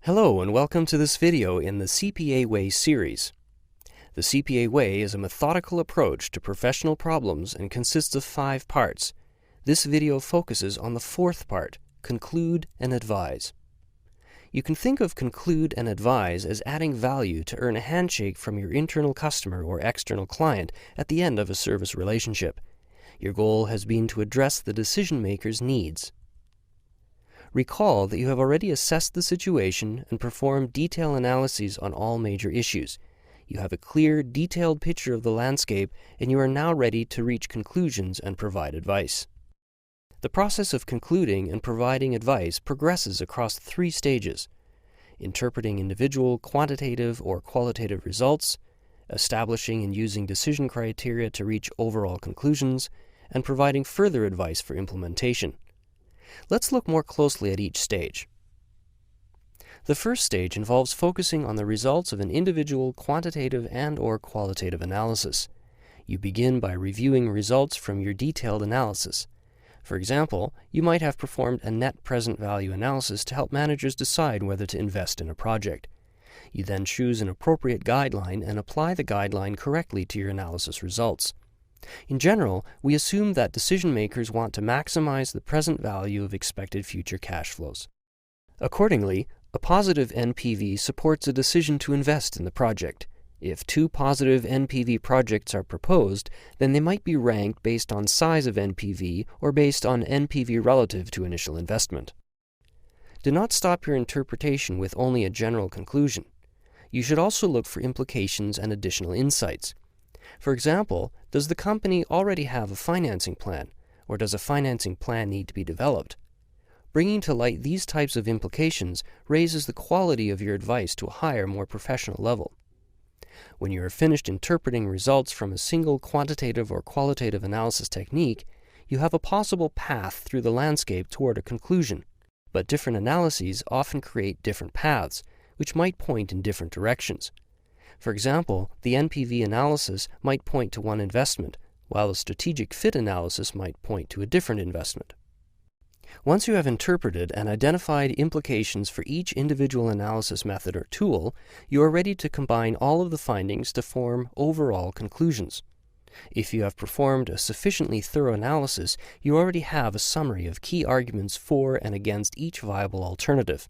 Hello and welcome to this video in the CPA Way series. The CPA Way is a methodical approach to professional problems and consists of 5 parts. This video focuses on the 4th part, conclude and advise. You can think of conclude and advise as adding value to earn a handshake from your internal customer or external client at the end of a service relationship. Your goal has been to address the decision maker's needs. Recall that you have already assessed the situation and performed detailed analyses on all major issues. You have a clear, detailed picture of the landscape, and you are now ready to reach conclusions and provide advice. The process of concluding and providing advice progresses across 3 stages: interpreting individual quantitative or qualitative results, establishing and using decision criteria to reach overall conclusions, and providing further advice for implementation. Let's look more closely at each stage. The first stage involves focusing on the results of an individual quantitative and/or qualitative analysis. You begin by reviewing results from your detailed analysis. For example, you might have performed a net present value analysis to help managers decide whether to invest in a project. You then choose an appropriate guideline and apply the guideline correctly to your analysis results. In general, we assume that decision makers want to maximize the present value of expected future cash flows. Accordingly, a positive NPV supports a decision to invest in the project. If 2 positive NPV projects are proposed, then they might be ranked based on size of NPV or based on NPV relative to initial investment. Do not stop your interpretation with only a general conclusion. You should also look for implications and additional insights. For example, does the company already have a financing plan, or does a financing plan need to be developed? Bringing to light these types of implications raises the quality of your advice to a higher, more professional level. When you are finished interpreting results from a single quantitative or qualitative analysis technique, you have a possible path through the landscape toward a conclusion. But different analyses often create different paths, which might point in different directions. For example, the NPV analysis might point to one investment, while a strategic fit analysis might point to a different investment. Once you have interpreted and identified implications for each individual analysis method or tool, you are ready to combine all of the findings to form overall conclusions. If you have performed a sufficiently thorough analysis, you already have a summary of key arguments for and against each viable alternative.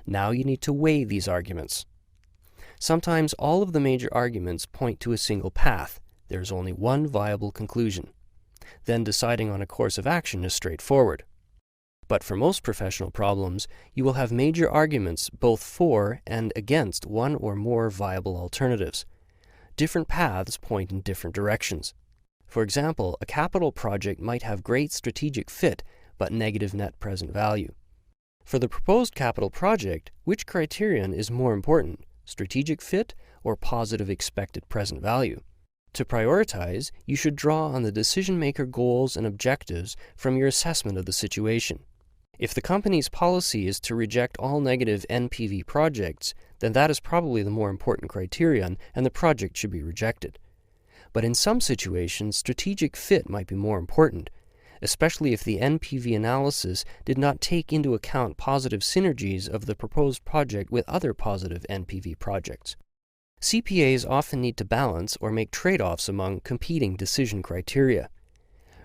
Now you need to weigh these arguments. Sometimes all of the major arguments point to a single path. There is only one viable conclusion. Then deciding on a course of action is straightforward. But for most professional problems, you will have major arguments both for and against one or more viable alternatives. Different paths point in different directions. For example, a capital project might have great strategic fit, but negative net present value. For the proposed capital project, which criterion is more important? Strategic fit or positive expected present value? To prioritize, you should draw on the decision-maker goals and objectives from your assessment of the situation. If the company's policy is to reject all negative NPV projects, then that is probably the more important criterion and the project should be rejected. But in some situations, strategic fit might be more important, especially if the NPV analysis did not take into account positive synergies of the proposed project with other positive NPV projects. CPAs often need to balance or make trade-offs among competing decision criteria.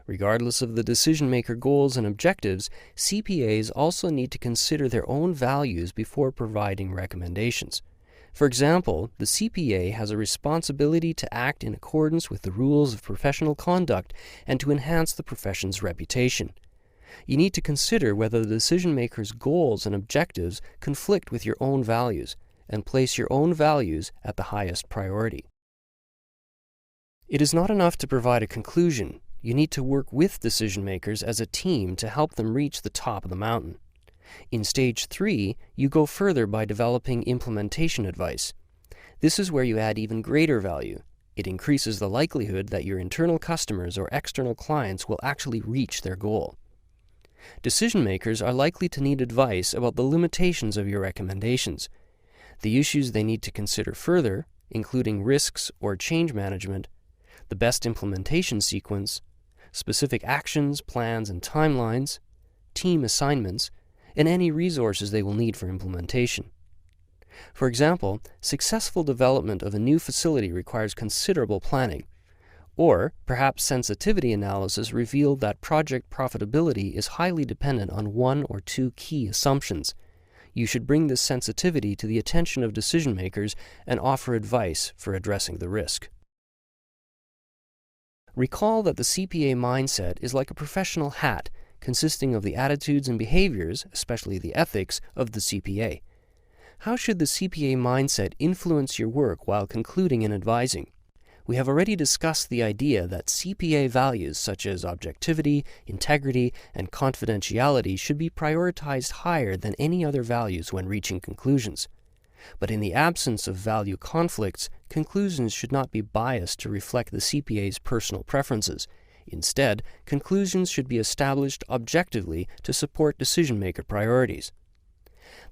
Regardless of the decision-maker goals and objectives, CPAs also need to consider their own values before providing recommendations. For example, the CPA has a responsibility to act in accordance with the rules of professional conduct and to enhance the profession's reputation. You need to consider whether the decision-maker's goals and objectives conflict with your own values, and place your own values at the highest priority. It is not enough to provide a conclusion. You need to work with decision-makers as a team to help them reach the top of the mountain. In Stage 3, you go further by developing implementation advice. This is where you add even greater value. It increases the likelihood that your internal customers or external clients will actually reach their goal. Decision makers are likely to need advice about the limitations of your recommendations. The issues they need to consider further, including risks or change management, the best implementation sequence, specific actions, plans, and timelines, team assignments, and any resources they will need for implementation. For example, successful development of a new facility requires considerable planning. Or perhaps sensitivity analysis revealed that project profitability is highly dependent on one or two key assumptions. You should bring this sensitivity to the attention of decision makers and offer advice for addressing the risk. Recall that the CPA mindset is like a professional hat consisting of the attitudes and behaviors, especially the ethics, of the CPA. How should the CPA mindset influence your work while concluding and advising? We have already discussed the idea that CPA values such as objectivity, integrity, and confidentiality should be prioritized higher than any other values when reaching conclusions. But in the absence of value conflicts, conclusions should not be biased to reflect the CPA's personal preferences. Instead, conclusions should be established objectively to support decision-maker priorities.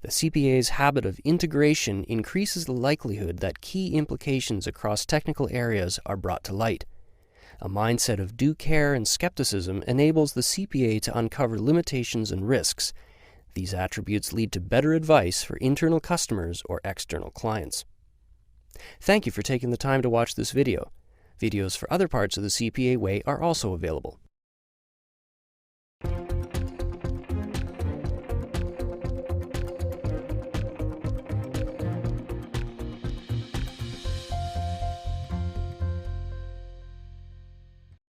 The CPA's habit of integration increases the likelihood that key implications across technical areas are brought to light. A mindset of due care and skepticism enables the CPA to uncover limitations and risks. These attributes lead to better advice for internal customers or external clients. Thank you for taking the time to watch this video. Videos for other parts of the CPA Way are also available.